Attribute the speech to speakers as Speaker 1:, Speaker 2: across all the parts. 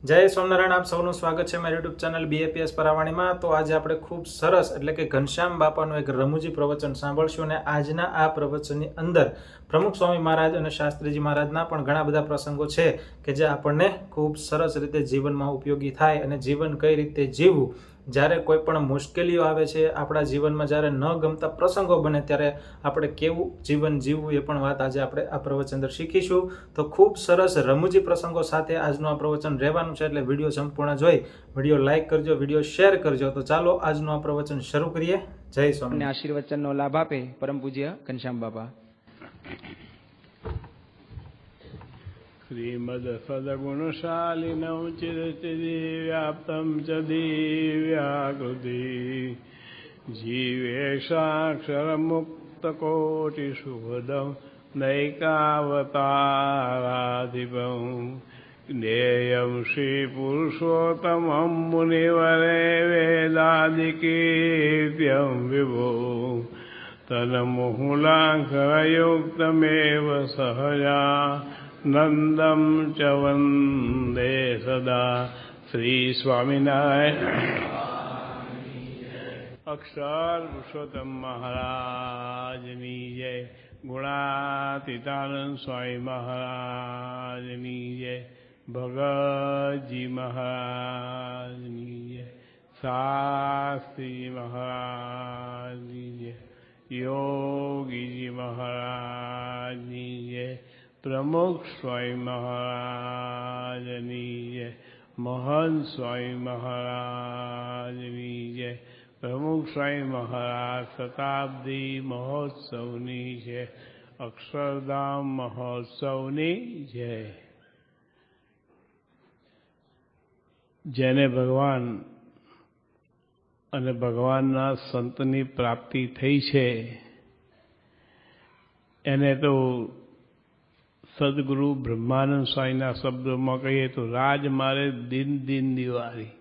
Speaker 1: જય સ્વામિનારાયણ, આપ સૌનું સ્વાગત છે મારી યુટ્યુબ ચેનલ BAPS પરાવાણીમાં। તો આજે આપણે ખૂબ સરસ એટલે કે ઘનશ્યામ બાપાનું એક રમૂજી પ્રવચન સાંભળશું અને આજના આ પ્રવચનની અંદર પ્રમુખ સ્વામી મહારાજ અને શાસ્ત્રીજી મહારાજના પણ ઘણા બધા પ્રસંગો છે કે જે આપણને ખૂબ સરસ રીતે જીવનમાં ઉપયોગી થાય અને જીવન કઈ રીતે જીવવું, જ્યારે કોઈ પણ મુશ્કેલીઓ આવે છે આપણા જીવનમાં, જ્યારે ન ગમતા પ્રસંગો બને ત્યારે આપણે કેવું જીવન જીવવું એ પણ વાત આજે આપણે આ પ્રવચન અંદર શીખીશું। તો ખૂબ સરસ રમૂજી પ્રસંગો સાથે આજનું આ પ્રવચન રહેવાનું છે, એટલે વિડીયો સંપૂર્ણ જોઈ વિડીયો લાઈક કરજો, વિડીયો શેર કરજો। તો ચાલો આજનું આ પ્રવચન શરૂ કરીએ। જય સ્વામી।
Speaker 2: આશીર્વચનનો લાભ આપે પરમ પૂજ્ય ઘનશ્યામ બાપા।
Speaker 3: શ્રીમદ સદગુણશાલિનમ ચિરચિદીવ્યાપ્તમ ચ દિવ્યાકૃતિ જીવેશાક્ષરમુક્તકોટિશુભદમ નૈકાવતારાધિપમ જ્ઞેયં શ્રીપુરુષોત્તમં મુનિવરે વેદાદિકીર્ત્યં વિભો તન્મૂલાંકરયુક્તમેવ સહજા નંદમ ચ વંદે સદા। શ્રી સ્વામિનારાયણ। અક્ષર પુરુષોત્તમ મહારાજની જય। ગુણાતીતાનંદ સ્વામી મહારાજની જય। ભગતજી મહારાજની જય। શાસ્ત્રી મહારાજની જય। યોગીજી મહારાજની જય। પ્રમુખ સ્વામી મહારાજની જય। મહંત સ્વામી મહારાજની જય। પ્રમુખ સ્વામી મહારાજ શતાબ્દી મહોત્સવની જય। અક્ષરધામ મહોત્સવની જય। જેને ભગવાન અને ભગવાનના સંતની પ્રાપ્તિ થઈ છે એને તો સદગુરુ બ્રહ્માનંદ સ્વામીના શબ્દોમાં કહીએ તો રાજ મારે દિન દિન દિવાળી।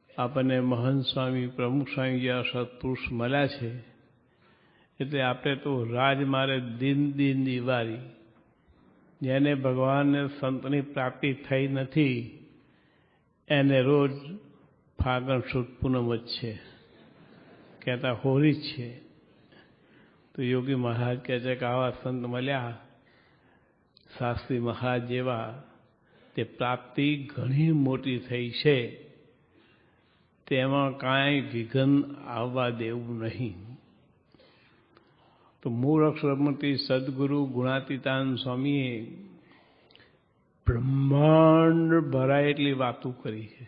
Speaker 3: આપણને મહંત સ્વામી પ્રમુખ સ્વામી જેવા સત્પુરુષ મળ્યા છે એટલે આપણે તો રાજ મારે દિન દિન દિવાળી। જેને ભગવાનને સંતની પ્રાપ્તિ થઈ નથી એને રોજ ફાગણ સુદ પૂનમ જ છે, કહેતા હોળી જ છે। તો યોગી મહારાજ કહે છે કે આવા સંત મળ્યા શાસ્ત્રી મહારાજ જેવા, તે પ્રાપ્તિ ઘણી મોટી થઈ છે, તેમાં કાંઈ વિઘ્ન આવવા દેવું નહીં। તો મૂળ અક્ષરમૂર્તિ સદગુરુ ગુણાતીતાનંદ સ્વામીએ બ્રહ્માંડ ભરાય એટલી વાતો કરી છે,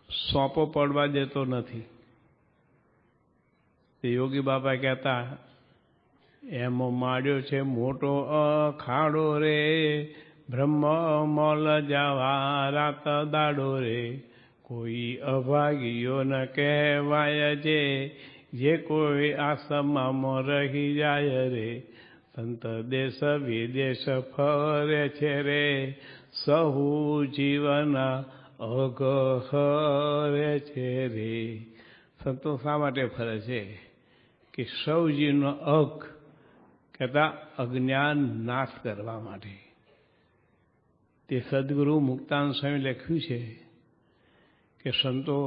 Speaker 3: સોંપો પડવા દેતો નથી। તે યોગી બાપા કહેતા એમાં માંડ્યો છે મોટો અખાડો રે, બ્રહ્મ મોલ જવા રાત દાડો રે, કોઈ અભાગીઓ ન કહેવાય છે, જે કોઈ આશ્રમમાં રહી જાય રે, સંત દેશ વિદેશ ફરે છે રે, સહુ જીવન અઘરે છે રે। સંતો શા માટે ફરે છે કે સૌ જીવનો અઘ કહેતા અજ્ઞાન નાશ કરવા માટે। તે સદગુરુ મુક્તાનંદ સ્વામી લખ્યું છે કે સંતો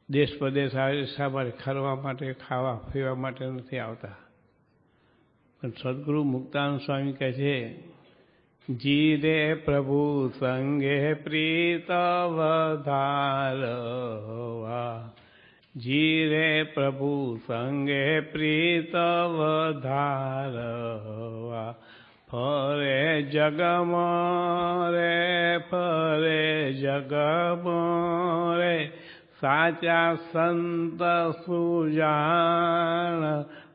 Speaker 3: દેશ પ્રદેશ આવે શા માટે? ફરવા માટે, ખાવા પીવા માટે નથી આવતા, પણ સદગુરુ મુક્તાનંદ સ્વામી કહે છે જીરે પ્રભુ સંગે પ્રીત વધારવા, જીરે પ્રભુ સંગે પ્રીત વધારવા, ફરે જગમાં રે, ફરે જગમાં રે, સાચા સંત સુજાણ,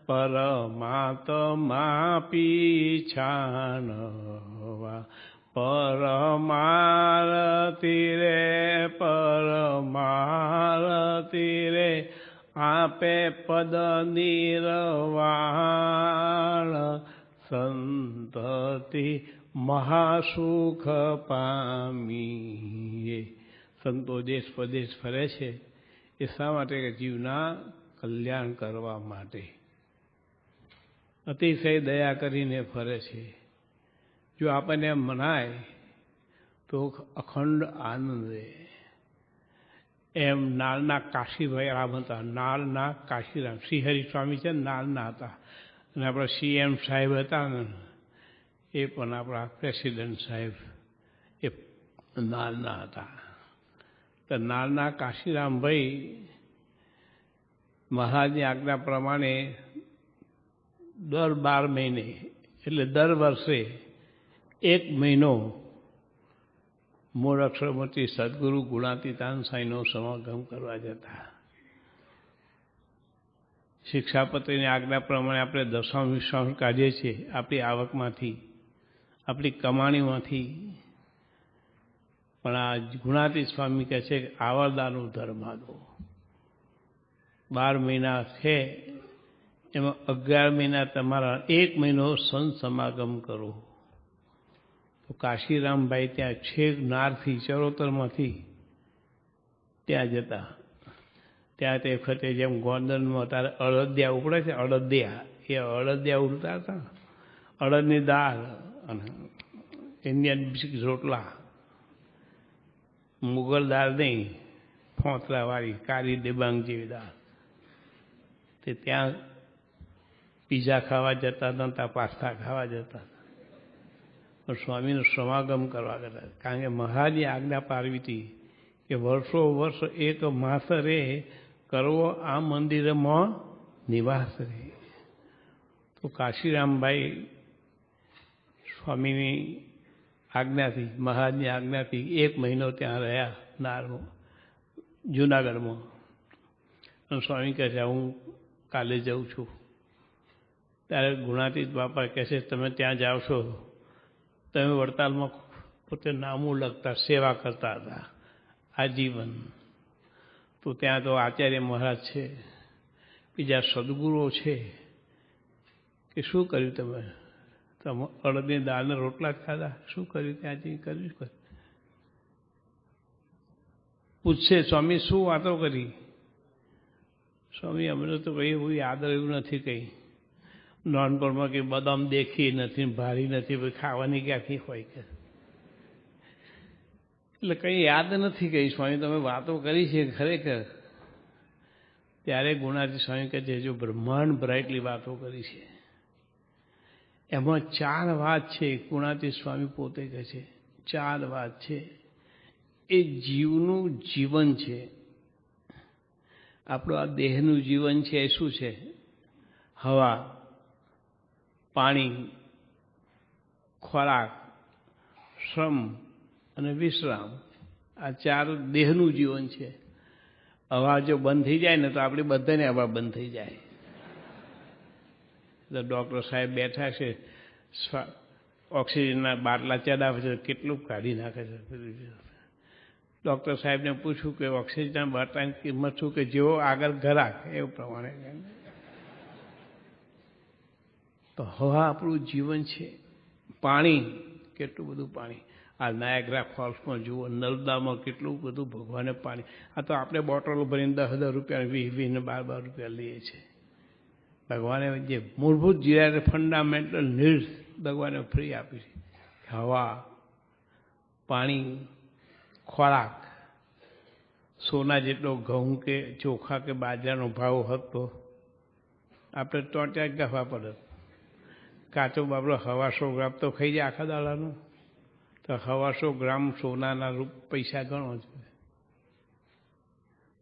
Speaker 3: પરમાત્મા પીછાણવા, પરમારતી રે, પરમારતી રે, આપે પદ નિર્વાણ, સંતતિ મહાસુખ પામીએ। સંતો દેશ પ્રદેશ ફરે છે એ શા માટે? કે જીવના કલ્યાણ કરવા માટે। અતિશય દયા કરીને ફરે છે। જો આપણને એમ મનાય તો અખંડ આનંદ રહે. એમ નાળના કાશીભાઈ રામ હતા, નાળના કાશીરામ. શ્રીહરિ સ્વામી છે ને નાળના હતા, અને આપણા CM સાહેબ હતા ને એ પણ આપણા પ્રેસિડેન્ટ સાહેબ એ નાળના હતા. તો નાળના કાશીરામભાઈ મહારાજની આજ્ઞા પ્રમાણે દર 12 મહિને એટલે દર વર્ષે 1 મહિનો મૂળ અક્ષરમૂર્તિ સદગુરુ ગુણાતીતાન સાંઈનો સમાગમ કરવા જતા. શિક્ષાપત્રીની આજ્ઞા પ્રમાણે આપણે દશાંશ વિશ્વાસ કાઢીએ છીએ આપણી આવકમાંથી, આપણી કમાણીમાંથી. પણ આ ગુણાતીત સ્વામી કહે છે કે આવરદાનું ધર્મ દો. 12 મહિના છે એમાં 11 મહિના તમારા 1 મહિનો સંત સમાગમ કરો. તો કાશીરામભાઈ ત્યાં છેક નારથી ચરોતરમાંથી ત્યાં જતા. ત્યાં તે વખતે જેમ ગોંડલમાં અત્યારે અડદિયા ઉપડે છે, અડદિયા એ અડદિયા ઉડતા હતા. અડદની દાળ અને ઇન્ડિયન બિસ્કિટ રોટલા, મુગલ દાળ નહીં, ફોંતરાવાળી કાળી દેબાંગ જેવી દાળ. તે ત્યાં પીઝા ખાવા જતા હતા, પાસ્તા ખાવા જતા હતા, પણ સ્વામીનો સમાગમ કરવા કરતા. કારણ કે મહારાજની આજ્ઞા પાડવી હતી કે વર્ષો વર્ષ એક માસરે કરવો આ મંદિરમાં નિવાસ રહે. તો કાશીરામભાઈ સ્વામીની આજ્ઞાથી, મહારાજની આજ્ઞાથી 1 મહિનો ત્યાં રહ્યા નારમાં, જુનાગઢમાં. અને સ્વામી કહે છે હું કાલે જાઉં છું. ત્યારે ગુણાતીત બાપા કહે છે તમે ત્યાં જાઓ છો, તમે વડતાલમાં પોતે નામું લખતા, સેવા કરતા હતા આજીવન. તો ત્યાં તો આચાર્ય મહારાજ છે, બીજા સદગુરુઓ છે, કે શું કર્યું તમે? તમે અડદની દાળના રોટલા ખાધા, શું કર્યું ત્યાં જઈને? કર્યું પૂછશે સ્વામી શું વાતો કરી? સ્વામી અમને તો કંઈ એવું યાદ રહ્યું નથી. કંઈ નાનપણમાં કંઈ બદામ દેખી નથી, ભારી નથી, ભાઈ ખાવાની ક્યાંથી હોય કે એટલે કંઈ યાદ નથી. કંઈ સ્વામી તમે વાતો કરી છે ખરેખર. ત્યારે ગુણાતી સ્વામી કહે છે જો બ્રહ્માંડ બ્રાઇટલી વાતો કરી છે. એમાં 4 વાત છે. ગુણાતી સ્વામી પોતે કહે છે 4 વાત છે. એ જીવનું જીવન છે. આપણું આ દેહનું જીવન છે એ શું છે? હવા, પાણી, ખોરાક, શ્રમ અને વિશ્રામ. આ 4 દેહનું જીવન છે. હવા જો બંધ થઈ જાય ને તો આપણે બધાને હવા બંધ થઈ જાય. તો ડૉક્ટર સાહેબ બેઠા છે, ઓક્સિજનના બાટલા ચડાવે છે, કેટલું કાઢી નાખે છે. ડૉક્ટર સાહેબને પૂછ્યું કે ઓક્સિજનના બાટલાની કિંમત શું? કે જેવો આગળ ઘરાક એવું પ્રમાણે. તો હવા આપણું જીવન છે. પાણી, કેટલું બધું પાણી. આ નાયગ્રા ફોલ્સમાં જુઓ, નર્મદામાં કેટલું બધું ભગવાને પાણી. આ તો આપણે બોટલો ભરીને 10-10 રૂપિયા, 20-20 ને 12-12 રૂપિયા લઈએ છીએ. ભગવાને જે મૂળભૂત જીરા ફંડામેન્ટલ નીડ્સ ભગવાને ફ્રી આપી છે. હવા, પાણી, ખોરાક. સોના જેટલો ઘઉં કે ચોખા કે બાજરાનો ભાવ હતો આપણે તો ત્યાં ગફા પડે. કાચો બાબરો 125 ગ્રામ તો ખાઈ જાય આખા દાડાનો. તો 125 ગ્રામ સોનાના પૈસા ગણો છે.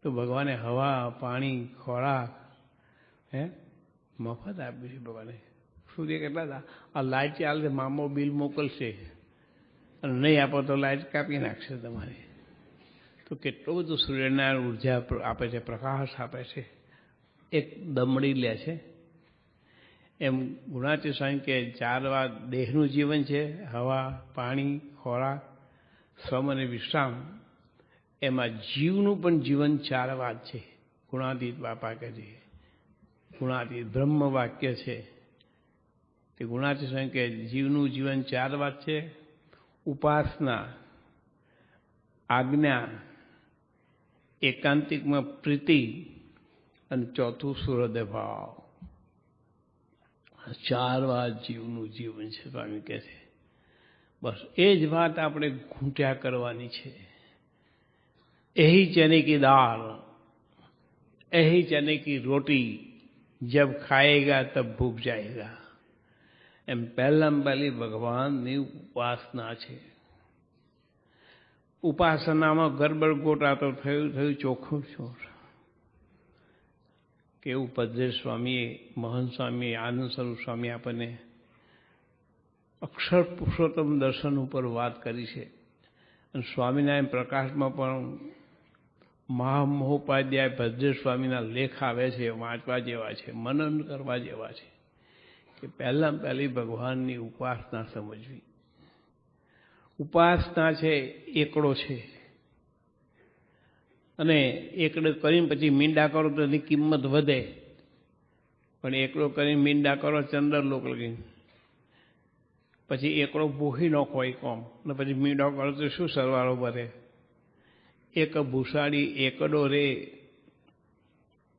Speaker 3: તો ભગવાને હવા, પાણી, ખોરાક મફત આપ્યું છે ભગવાને. સૂર્ય કેટલા હતા? આ લાઇટ ચાલે, મામો બિલ મોકલશે અને નહીં આપો તો લાઇટ કાપી નાખશે તમારે. તો કેટલું બધું સૂર્યનારાયણ ઉર્જા આપે છે, પ્રકાશ આપે છે. એક દમડી લે છે. એમ ગુણાતી સ્વામી કે 4 વાત દેહનું જીવન છે: હવા, પાણી, ખોરાક, શ્રમ અને વિશ્રામ. એમાં જીવનું પણ જીવન 4 વાત છે. ગુણાતીત બાપા કહે છે, ગુણાતીત બ્રહ્મ વાક્ય છે. તે ગુણાતીત સ્વામી કે જીવનું જીવન 4 વાત છે: ઉપાસના, આજ્ઞા, એકાંતિકમાં પ્રીતિ અને ચોથું સુહૃદય ભાવ. 4 વાત જીવનું જીવન છે સ્વામી કહે છે. બસ એ જ વાત આપણે ઘૂંટ્યા કરવાની છે. એહી ચને કી દાળ, એહી ચને કી રોટી, જબ ખાએગા તબ ભૂખ જાએગા. એમ પહેલામાં પહેલી ભગવાનની ઉપાસના છે. ઉપાસનામાં ગરબડ ગોટા તો થયું ચોખ્ખું છું. કેવું ભદ્રેશ સ્વામીએ, મહંત સ્વામીએ, આનંદ સ્વરૂપ સ્વામી આપણને અક્ષર પુરુષોત્તમ દર્શન ઉપર વાત કરી છે. અને સ્વામિનારાયણ પ્રકાશમાં પણ મહામહોપાધ્યાય ભદ્રેશ સ્વામીના લેખ આવે છે, વાંચવા જેવા છે, મનન કરવા જેવા છે. કે પહેલાં પહેલી ભગવાનની ઉપાસના સમજવી. ઉપાસના છે એકડો છે, અને એકડો કરીને પછી મીંડા કરો તો એની કિંમત વધે, પણ એકડો કરીને મીંડા કરો ચંદ્રલોક લગીને, પછી એકડો ભૂખી ન કોઈ કોમ, અને પછી મીંડો કરો તો શું સરવાળો ભરે? એક ભૂસાડી એકડો રે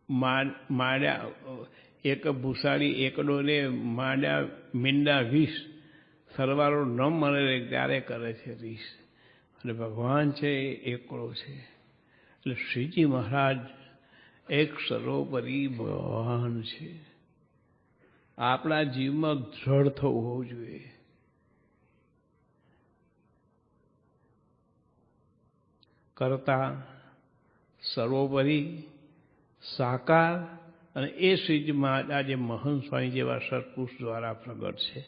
Speaker 3: માડ્યા, એક ભૂસાડી એકડો રે માડ્યા મીંડા 20, સરવાળો ન મળે ત્યારે કરે છે રીસ. અને ભગવાન છે એ એકડો છે. એટલે શ્રીજી મહારાજ એક સર્વોપરી ભગવાન છે. આપણા જીવમાં દ્રઢ થવું હોવું જોઈએ. કરતા, સર્વોપરી, સાકાર, અને એ શ્રીજી મહારાજે મહંત સ્વામી જેવા સત્પુરુષ દ્વારા પ્રગટ છે.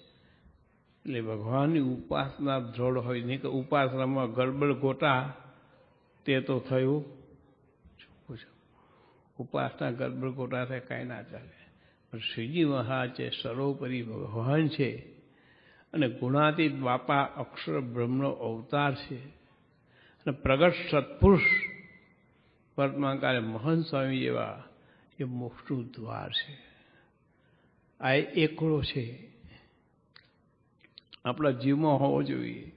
Speaker 3: એટલે ભગવાનની ઉપાસના દ્રઢ હોય, નહીં કે ઉપાસનામાં ગડબડ ગોટા તે તો થયું. ઉપાસના ગડબડ ગોટા થાય કાંઈ ના ચાલે. પણ શ્રીજી મહારાજ છે સર્વોપરી ભગવાન છે, અને ગુણાતીત બાપા અક્ષર બ્રહ્મનો અવતાર છે, અને પ્રગટ સત્પુરુષ વર્તમાન કાળે મહંત સ્વામી જેવા એ મોક્ષનું દ્વાર છે. આ એકડો છે, આપણા જીવમાં હોવો જોઈએ.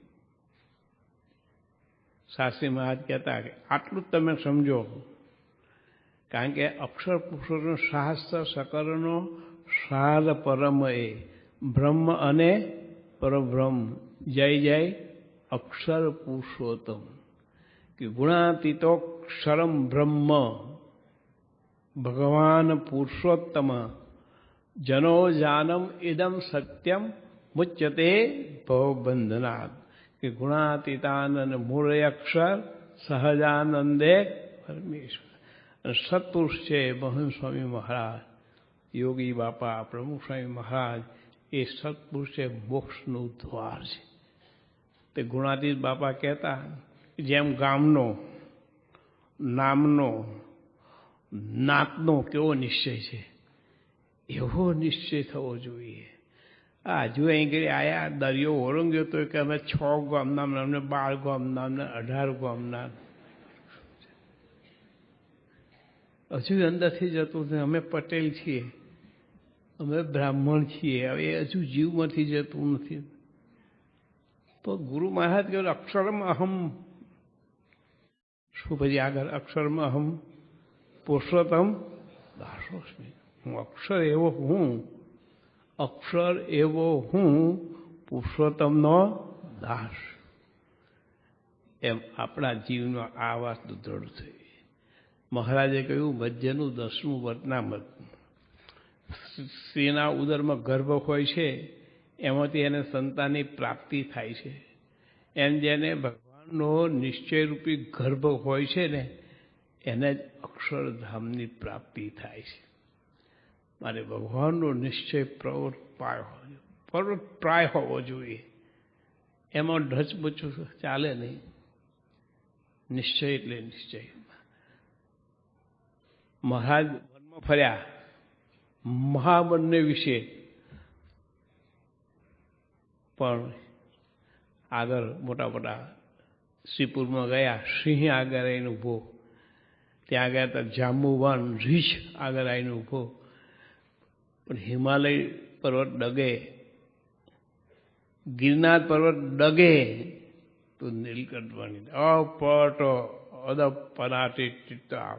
Speaker 3: શાસ્ત્રી મહારાજ કહેતા કે આટલું જ તમે સમજો, કારણ કે અક્ષર પુરુષોનો શાસ્ત્ર સકરનો સાર પરમ એ બ્રહ્મ અને પરબ્રહ્મ જય જય અક્ષર પુરુષોત્તમ. કે ગુણાતીતોક્ષરમ બ્રહ્મ ભગવાન પુરુષોત્તમ જનો જાનમ ઇદમ સત્યમ મુચ્યતે ભવબંધનાत्. કે ગુણાતીતાનંદ મૂળ અક્ષર સહજાનંદે પરમેશ્વર. અને સત્પુરુષ છે મહંત સ્વામી મહારાજ, યોગી બાપા, પ્રમુખ સ્વામી મહારાજ, એ સત્પુરુષ છે, મોક્ષનું દ્વાર છે. તે ગુણાતીત બાપા કહેતા, જેમ ગામનો, નામનો, નાતનો કેવો નિશ્ચય છે, એવો નિશ્ચય થવો જોઈએ. હજુ અહીં ઘડી આયા દરિયો ઓળંગ્યો તો કે અમે 6 ગામના, અમને 12 ગામના, અમને 18 ગામના. હજુ અંદરથી જતું નથી. અમે પટેલ છીએ, અમે બ્રાહ્મણ છીએ, હવે હજુ જીવમાંથી જતું નથી. તો ગુરુ મહારાજ કહ્યું અક્ષરમાં અહમ, શું પછી આગળ? અક્ષરમાં અહમ પુરુષોત્તમ દાસોસ્મી. હું અક્ષર એવો હું, અક્ષર એવો હું, પુરુષોત્તમનો દાસ. એમ આપણા જીવનો આ વાત દ્રઢ થઈ. મહારાજે કહ્યું મધ્યનું 10મું વતનામત. સ્ત્રીના ઉદરમાં ગર્ભ હોય છે, એમાંથી એને સંતાનની પ્રાપ્તિ થાય છે. એમ જેને ભગવાનનો નિશ્ચયરૂપી ગર્ભ હોય છે ને, એને જ અક્ષરધામની પ્રાપ્તિ થાય છે. મારે ભગવાનનો નિશ્ચય પ્રવૃત્તપ્રાય હોવો જોઈએ. એમાં ઢચબચું ચાલે નહીં. નિશ્ચય એટલે નિશ્ચય. મહારાજ વનમાં ફર્યા મહાવનને વિશે, પણ આગળ મોટા મોટા શ્રીપુરમાં ગયા, સિંહ આગળ આવીને ઊભો. ત્યાં ગયા હતા જાંબુવન, રીછ આગળ આવીને ઊભો. પણ હિમાલય પર્વત ડગે, ગિરનાર પર્વત ડગે તો નીલકંઠવાણી અપટ અદપરાટી ચિત્તા.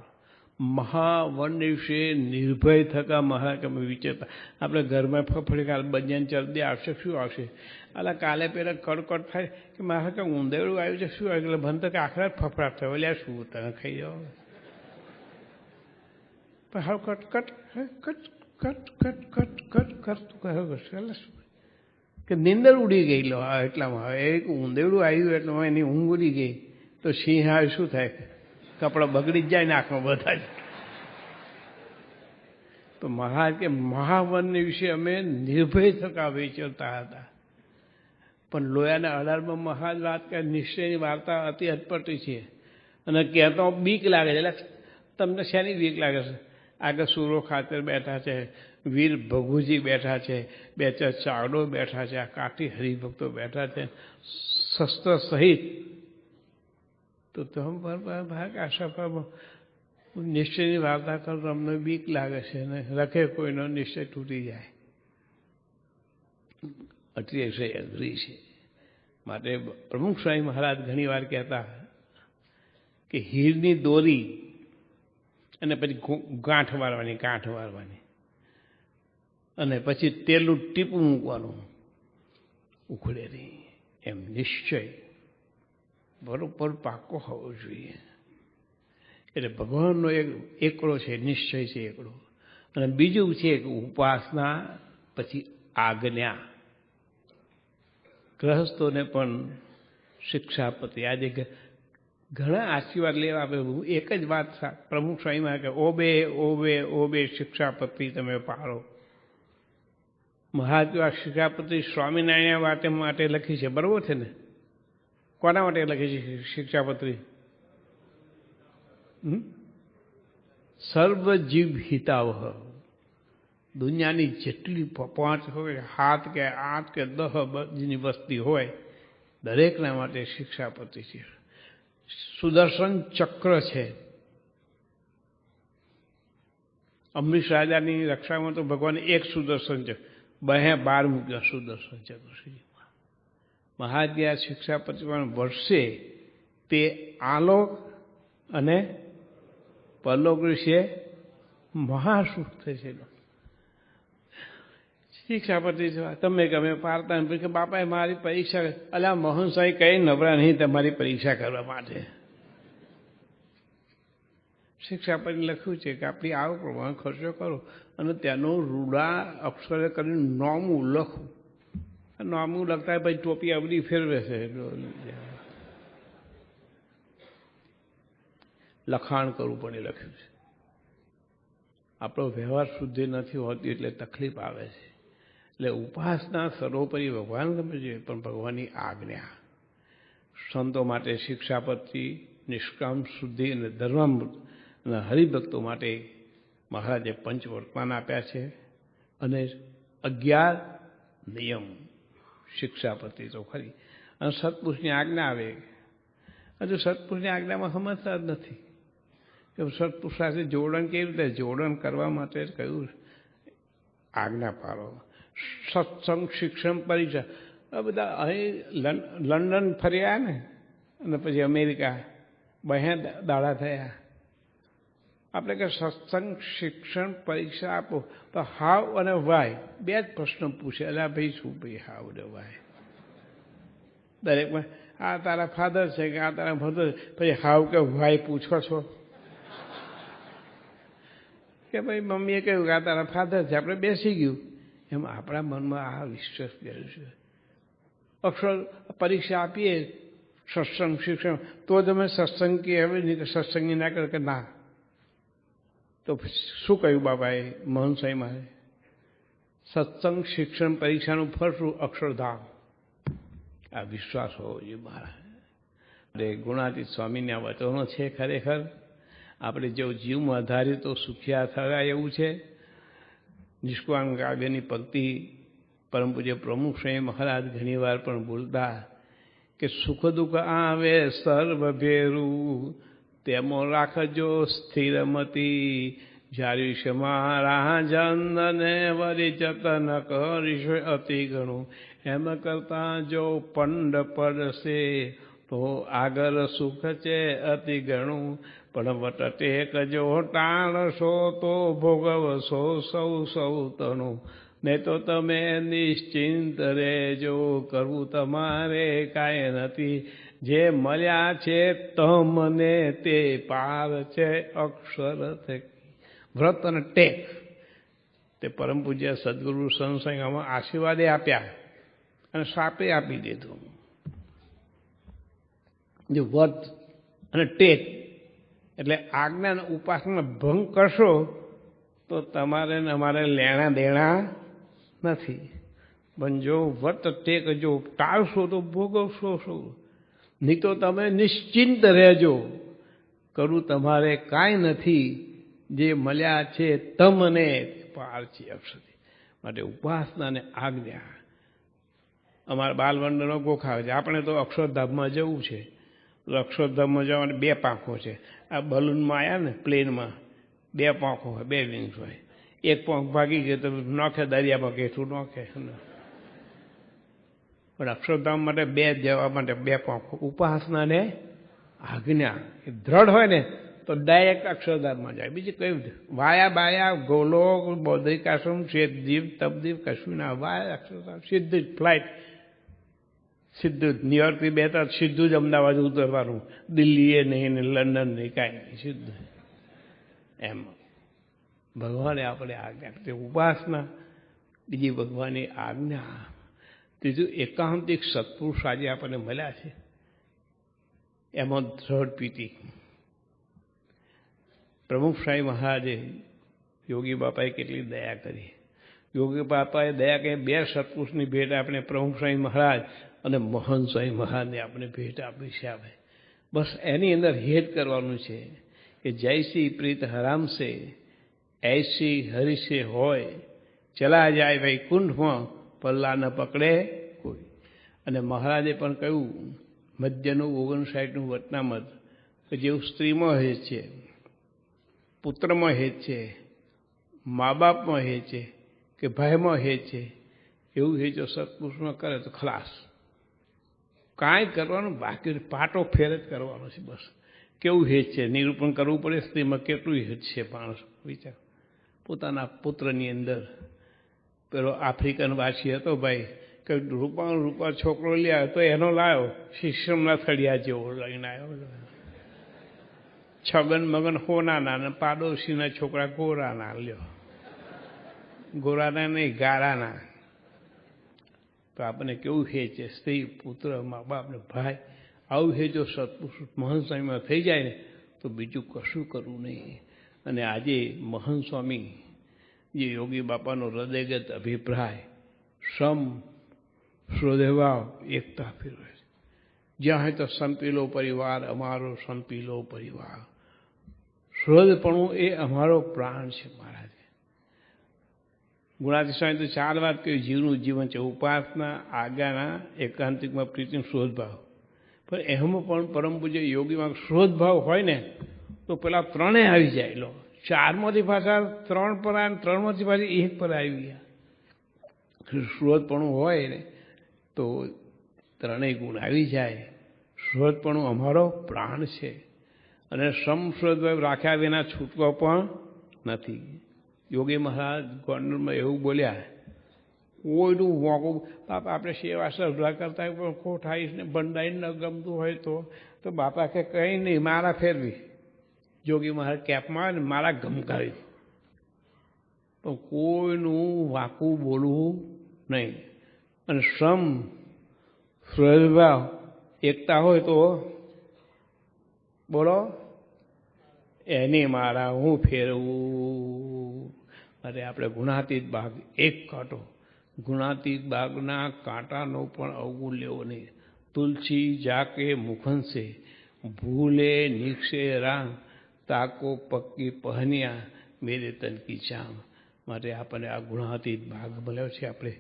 Speaker 3: મહાવન વિશે નિર્ભય થકા મહારાજ અમે વિચરતા. આપણે ઘરમાં ફફડી કાલ બન્યાને ચરદી આવશે, શું આવશે? અલા કાલે પેલા કડકડ થાય કે મારે કે ઊંધેડું આવ્યું છે શું એટલે ભણતો કે આખરા જ ફફડાટ થયો એટલે શું તને ખાઈ જાઓ પણ હવે cut cut cut cut cut cut કરતું કહ્યું એટલે શું કે નીંદર ઉડી ગઈ લો એટલામાં હવે એક ઊંધેડું આવ્યું એટલે એની ઊંઘ ઉડી ગઈ તો સિંહ આવે શું થાય કપડાં બગડી જ જાય ને આંખમાં બધા જ તો મહારાજ કે મહાવનની વિશે અમે નિર્ભય થકા વિચરતા હતા પણ લોયાના અઢારમાં મહારાજ વાત કે નિશ્ચયની વાર્તા અતિ અટપટી છે અને કહેતો બીક લાગે છે એટલે તમને શેની બીક લાગે છે આગળ સુરો ખાતર બેઠા છે વીર ભગુજી બેઠા છે બે ચાર ચાવડો બેઠા છે આ કાઠી હરિભક્તો બેઠા છે શસ્ત્ર સહિત તો તમે ભાગ આશા નિશ્ચયની વાર્તા કરો તમને બીક લાગે છે ને રખે કોઈનો નિશ્ચય તૂટી જાય અતિશય અઘરી છે માટે પ્રમુખ સ્વામી મહારાજ ઘણી વાર કહેતા કે હીરની દોરી અને પછી ગાંઠ વાળવાની અને પછી તેલનું ટીપું મૂકવાનું ઉખડે નહીં એમ નિશ્ચય બરોબર પાકો હોવો જોઈએ એટલે ભગવાનનો એક એકડો છે નિશ્ચય છે એકડો અને બીજું છે કે ઉપાસના પછી આજ્ઞા ગ્રહસ્થોને પણ શિક્ષાપતિ આજે ઘણા આશીર્વાદ લેવા આપે એક જ વાત પ્રમુખ સ્વામીમાં કે ઓબે ઓબે ઓબે શિક્ષાપતિ તમે પાળો મહારાજ આ શિક્ષાપતિ સ્વામિનારાયણ વાતે માટે લખી છે બરોબર છે ને કોના માટે લખી છે શિક્ષાપત્રી સર્વજીવ હિતાવહ દુનિયાની જેટલી 5 હોય 7 કે 8 કે 10 ની વસ્તી હોય દરેકના માટે શિક્ષાપતિ છે સુદર્શન ચક્ર છે અમરીશ રાજાની રક્ષામાં તો ભગવાને એક સુદર્શન ચક્ર 12 મૂક્યા સુદર્શન ચક્ર મહારાજ શિક્ષાપતિ પણ વર્ષે તે આલોક અને પરલોક વિશે મહાસુખ થશે શિક્ષાપતિ તમે ગમે પારતા કે બાપાએ મારી પરીક્ષા અલ્યા મોહન સાંઈ કઈ નબળા નહીં તમારી પરીક્ષા કરવા માટે શિક્ષાપતિ લખ્યું છે કે આપણી આવ પ્રમાણે ખર્ચો કરો અને તેનું રૂડા અક્ષરે કરીને નોમું લખું નોમું લખતા પછી ટોપી આવડી ફેરવે છે લખાણ કરવું પણ એ લખ્યું છે આપણો વ્યવહાર શુદ્ધિ નથી હોતી એટલે તકલીફ આવે છે એટલે ઉપાસના સર્વોપરી ભગવાન ગમે છે પણ ભગવાનની આજ્ઞા સંતો માટે શિક્ષાપતિ નિષ્કામ શુદ્ધિ અને ધર્મામૃત અને હરિભક્તો માટે મહારાજે પંચવર્તમાન આપ્યા છે અને 11 નિયમ શિક્ષાપતિ તો ખરી અને સત્પુરુષની આજ્ઞા આવે હજુ સત્પુરુષની આજ્ઞામાં સમજતા જ નથી કે સત્પુરુષ સાથે જોડણ કેવી રીતે જોડણ કરવા માટે કહ્યું આજ્ઞા પાડો સત્સંગ શિક્ષણ પરીક્ષા આ બધા અહીં લંડન ફર્યા ને અને પછી અમેરિકા 2 દાડા થયા આપણે કે સત્સંગ શિક્ષણ પરીક્ષા આપો તો હાવ અને વાય 2 જ પ્રશ્ન પૂછે એટલે ભાઈ શું ભાઈ હાવ ને વાય દરેકમાં આ તારા ફાધર છે કે આ તારા મધર પછી હાવ કે વાય પૂછો છો કે ભાઈ મમ્મીએ કહ્યું કે આ તારા ફાધર છે આપણે બેસી ગયું એમ આપણા મનમાં આ વિશ્વાસ કર્યું છે અક્ષર પરીક્ષા આપીએ સત્સંગ શિક્ષણ તો તમે સત્સંગ કે હવે નહીં સત્સંગી ના કરે કે ના તો શું કહ્યું બાબાએ મોહન સાંઈ મારે સત્સંગ શિક્ષણ પરીક્ષાનું ફળ શું અક્ષરધામ આ વિશ્વાસ હોવો જોઈએ મારા એટલે ગુણાતીત સ્વામીના વચનો છે ખરેખર આપણે જો જીવમાં આધારિત તો સુખિયા થયા એવું છે નિષ્કામ કાવ્યની પંક્તિ પરમ પૂજ્ય પ્રમુખ સ્વામી મહારાજ ઘણીવાર પણ બોલતા કે સુખ દુઃખ આવે સર્વ ભેરું તેમાં રાખજો સ્થિરમતી જારીશ મારા જનને વરી જતન કરીશ અતિ ઘણું એમ કરતા જો પંડ પડશે તો આગળ સુખ છે અતિ ઘણું પણ વટટેક જો ટાળશો તો ભોગવશો સૌ તણું નહીં તો તમે નિશ્ચિંત રહેજો, કરવું તમારે કાંઈ નથી. જે મળ્યા છે તમને તે પાર છે અક્ષર થકી. વ્રત અને ટેક તે પરમ પૂજ્ય સદગુરુ સત્સંગમાં આશીર્વાદે આપ્યા અને શાપે આપી દીધું. જે વ્રત અને ટેક એટલે આજ્ઞા અને ઉપાસના ભંગ કરશો તો તમારે ને અમારે લેણા દેણા નથી. પણ જો વ્રત ટેક જો ટાળશો તો ભોગવશો શું? નહીં તો તમે નિશ્ચિંત રહેજો, કરું તમારે કાંઈ નથી. જે મળ્યા છે તમને પાર છે અક્ષરથી. માટે ઉપાસના ને આજ્ઞા. અમારા બાલવંડનો ગોખા છે, આપણે તો અક્ષરધામમાં જવું છે. અક્ષરધામમાં જવા માટે 2 પાંખો છે. આ બલૂનમાં આવ્યા ને પ્લેનમાં 2 પાંખો હોય, 2 વિંગ્સ હોય. એક પાંખ ભાગી ગયો તો નોખે દરિયામાં ગેઠું નોખે. પણ અક્ષરધામ માટે 2 જવા માટે 2 પાંખો. ઉપાસના ને આજ્ઞા એ દ્રઢ હોય ને તો ડાયરેક્ટ અક્ષરધામમાં જાય. બીજું કયું વાયા બાયા ગોલોક બૌદ્ધિકાશ્રમ શ્વેતદ્વીપ તપદ્વીપ કશું ના. વાયા અક્ષરધામ સીધું જ ફ્લાઇટ, સીધું જ ન્યુયોર્કથી 2 તાસ સીધું જ અમદાવાદ ઉતરવાનું. દિલ્હીએ નહીં ને લંડન નહીં, કાંઈ નહીં, સીધું એમ. ભગવાને આપણે આજ્ઞા તે ઉપાસના, બીજી ભગવાનની આજ્ઞા. ત્રીજું એકાંતિક સત્પુરુષ આજે આપણને મળ્યા છે, એમાં દ્રઢ પ્રીતિ. પ્રમુખ સ્વામી મહારાજે યોગી બાપાએ કેટલી દયા કરી. યોગી બાપાએ દયા કરી 2 સત્પુરુષની ભેટ આપણે પ્રમુખ સ્વામી મહારાજ અને મોહન સ્વામી મહારાજને આપણે ભેટ આપી છે. આપણે બસ એની અંદર હેત કરવાનું છે કે જૈસી પ્રીત હરામ સે ऐसी હરિશે હોય, ચલા જાય વૈકુંઠમાં પલ્લા ન પકડે કોઈ. અને મહારાજે પણ કહ્યું મધ્યનું 59નું વચનામત કે જેવું સ્ત્રીમાં હેત છે, પુત્રમાં હેત છે, મા બાપમાં હેત છે કે ભાઈમાં હેત છે, એવું હેત જો સત્પુરુષમાં કરે તો ખલાસ. કાંઈ કરવાનું બાકી, પાટો ફેર જ કરવાનો છે. બસ કેવું હેત છે નિરૂપણ કરવું પડે. સ્ત્રીમાં કેટલું હેત છે માણસ વિચાર. પોતાના પુત્રની અંદર પેલો આફ્રિકન વાસી હતો ભાઈ, કે રૂપા છોકરો લ્યા તો એનો લાવ્યો શિષ્યમના થળિયા જેવો લઈને આવ્યો. છગન મગન હોનાના ને પાડોશીના છોકરા ગોરાના લ્યો. ગોરાના નહીં, ગારાના. તો આપણને કેવું હે છે સ્ત્રી પુત્ર મા બાપ ને ભાઈ. આવું હે જો સત્પુરુષ મહંત સ્વામીમાં થઈ જાય ને તો બીજું કશું કરવું નહીં. અને આજે મહંત સ્વામી જે યોગી બાપાનો હૃદયગત અભિપ્રાય સમ શ્રોદેભાવ એકતા ફેરવે છે. જ્યાં હોય તો સંપીલો પરિવાર, અમારો સંપીલો પરિવાર. શ્રોધપણું એ અમારો પ્રાણ છે. મહારાજ ગુણાતી સ્વામી તો 4 વાત કહ્યું. જીવનું જીવન છે ઉપાસના, આજ્ઞાના, એકાંતિકમાં પ્રીતિ, શ્રોધભાવ. પણ એમાં પણ પરમ પૂજ્ય યોગીમાં શ્રોધભાવ હોય ને તો પેલા 3 આવી જાય. લો 4માંથી પાછા 3 પર આવે, 3માંથી પાછી 1 પર આવી ગયા. શ્રોધપણું હોય ને તો 3 ગુણ આવી જાય. શ્રોધપણું અમારો પ્રાણ છે અને શ્રોધભાવ રાખ્યા વિના છૂટકો પણ નથી. યોગી મહારાજ ગોંડલમાં એવું બોલ્યા, કોઈનું મોંઘું બાપા આપણે સેવા સભા કરતા હોય પણ ખોટાઈશ ને બંડાઈ ન ગમતું હોય તો બાપા કે કંઈ નહીં, મારા ફેરવી. યોગી મહારાજ કેપમાં આવે ને મારા ગમકાવી. પણ કોઈનું વાંકું બોલવું નહીં. અને શ્રમ શ્રદ્ધાભાવ એકતા હોય તો બોલો એની મારા હું ફેરવું. અરે આપણે ગુણાતીત ભાગ એક કાંટો, ગુણાતીત બાગના કાંટાનો પણ અવગુણ લેવો નહીં. તુલસી જાકે મુખનસે ભૂલે નીક્ષે રાંગ, તાકો પક્કી પહનિયા મેરે તન કી ચામ. માટે આપણને આ ગુણાતીત ભાગ મળ્યો છે. આપણે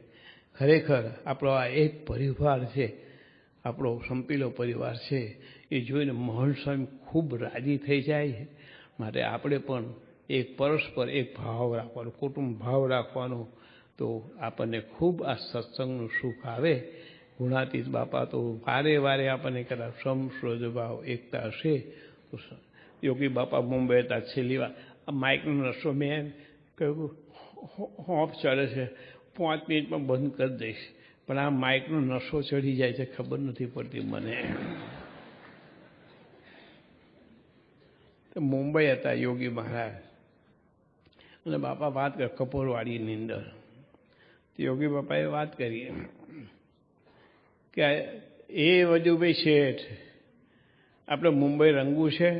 Speaker 3: ખરેખર આપણો આ એક પરિવાર છે, આપણો સંપીલો પરિવાર છે. એ જોઈને મોહન સ્વામી ખૂબ રાજી થઈ જાય. માટે આપણે પણ એક પરસ્પર એક ભાવ રાખવાનો, કુટુંબ ભાવ રાખવાનો. તો આપણને ખૂબ આ સત્સંગનું સુખ આવે. ગુણાતીત બાપા તો વારે વારે આપણને કદાચ સમ શ્રોધભાવ એકતા હશે તો. યોગી બાપા મુંબઈ હતા છેલ્લી વાર આ માઇકનો નશો મેં કહ્યું હોપ ચડે છે. 5 મિનિટમાં બંધ કરી દઈશ, પણ આ માઇકનો નશો ચડી જાય છે, ખબર નથી પડતી મને. મુંબઈ હતા યોગી મહારાજ, અને બાપા વાત કરે કપોરવાડીની અંદર. યોગી બાપાએ વાત કરી કે એ વજુભાઈ શેઠ આપણે મુંબઈ રંગવું છે.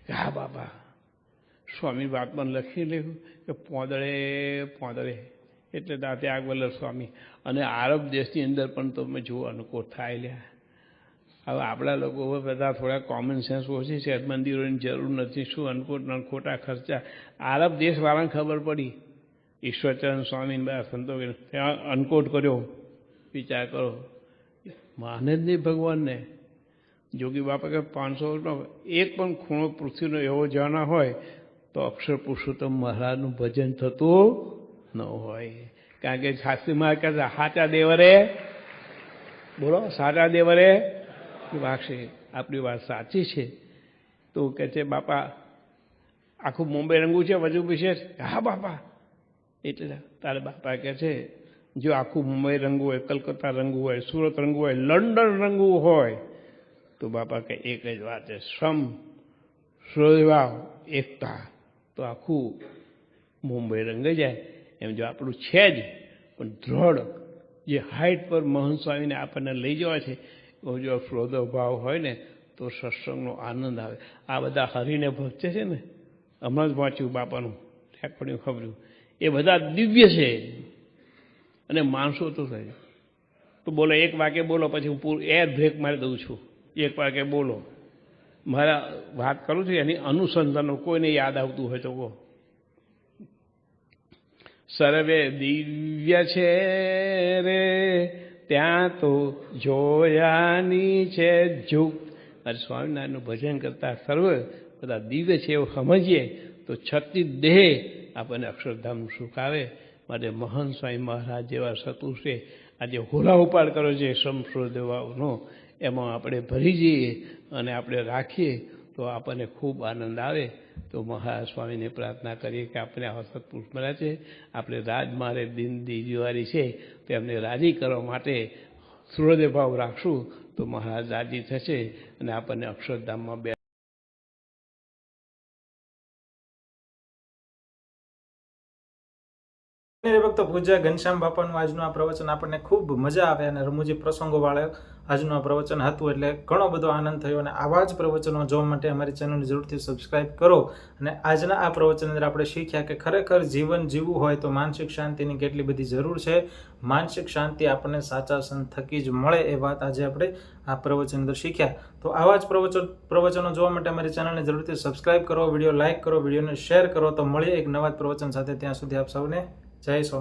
Speaker 3: હા બાપા, સ્વામી વાતમાં લખી લેવું કે પોંદળે એટલે દાંતે આગવલ્લર સ્વામી. અને આરબ દેશની અંદર પણ તમે જુઓ અનુકૂળ થાય લ્યા. હવે આપણા લોકો બધા થોડા કોમન સેન્સ ઓછી છે, મંદિરોની જરૂર નથી, શું અનુકૂળ ખોટા ખર્ચા. આરબ દેશવાળાને ખબર પડી, ઈશ્વરચંદ્ર સ્વામી બધા સંતો ત્યાં અન્નકોટ કર્યો. વિચાર કરો, માને જ નહીં ભગવાનને. જોગી બાપા કે 500 વર્ષમાં એક પણ ખૂણો પૃથ્વીનો એવો જાણા હોય તો અક્ષર પુરુષોત્તમ મહારાજનું ભજન થતું ન હોય. કારણ કે શાસ્ત્રીમાં કહે સાચા દેવરે બોલો, સાચા દેવરે વાગશે. આપણી વાત સાચી છે. તો કહે છે બાપા આખું મુંબઈ રંગવું છે વજુભાઈ શેઠ. હા બાપા. એટલે તારે બાપા કહે છે જો આખું મુંબઈ રંગવું હોય, કલકત્તા રંગવું હોય, સુરત રંગવું હોય, લંડન રંગવું હોય તો બાપા કે એક જ વાત છે, શ્રમ સ્વભાવ એકતા, તો આખું મુંબઈ રંગાઈ જાય. એમ જો આપણું છે જ, પણ દ્રઢ જે હાઇટ પર મહંત સ્વામીને આપણને લઈ જવા છે, એવો જો શ્રોધો ભાવ હોય ને તો સત્સંગનો આનંદ આવે. આ બધા હરીને ભક્તે છે ને, હમણાં જ વાંચ્યું બાપાનું રેકોર્ડિંગ ખબર્યું, એ બધા દિવ્ય છે. અને માણસો તો થાય તો બોલો, એક વાક્ય બોલો, પછી હું પૂરું બ્રેક મારી દઉં છું. એક વાક્ય બોલો, મારા વાત કરું છું એની અનુસંધાનો કોઈને યાદ આવતું હોય તો કહો. સર્વે દિવ્ય છે રે ત્યાં તો જોયાની છે જુગ. અને સ્વામિનારાયણનું ભજન કરતા સર્વ બધા દિવ્ય છે એવું સમજીએ તો 36 દેહ આપણને અક્ષરધામનું સુખ આવે. માટે મહંત સ્વામી મહારાજ જેવા સતુષે આજે હોલા ઉપાડ કર્યો છે સંશોધવાનો, એમાં આપણે ભરી જઈએ અને આપણે રાખીએ તો આપણને ખૂબ આનંદ આવે. તો મહારાજ સ્વામીને પ્રાર્થના કરીએ કે આપણે આવા સત્પુરુષ મળ્યા છે, આપણે રાજમારે દિન દિવાળી છે તો એમને રાજી કરવા માટે હૃદય ભાવ રાખશું તો મહારાજ રાજી થશે અને આપણને અક્ષરધામમાં બે
Speaker 1: ભક્તો પૂજ્ય ઘનશ્યામ બાપાનું આજનું આ પ્રવચન આપણને ખૂબ મજા આવે અને રમૂજી પ્રસંગો વાળે આજનું આ પ્રવચન હતું, એટલે ઘણો બધો આનંદ થયો. અને આવા જ પ્રવચનો જોવા માટે અમારી ચેનલને જરૂરથી સબસ્ક્રાઇબ કરો. અને આજના આ પ્રવચન અંદર આપણે શીખ્યા કે ખરેખર જીવન જીવવું હોય તો માનસિક શાંતિની કેટલી બધી જરૂર છે. માનસિક શાંતિ આપણને સાચા સંત થકી જ મળે, એ વાત આજે આપણે આ પ્રવચન અંદર શીખ્યા. તો આવા જ પ્રવચનો જોવા માટે અમારી ચેનલને જરૂરથી સબસ્ક્રાઇબ કરો, વિડીયો લાઇક કરો, વિડીયોને શેર કરો. તો મળીએ એક નવા પ્રવચન સાથે. ત્યાં સુધી આપ સૌને જય સ્વામી.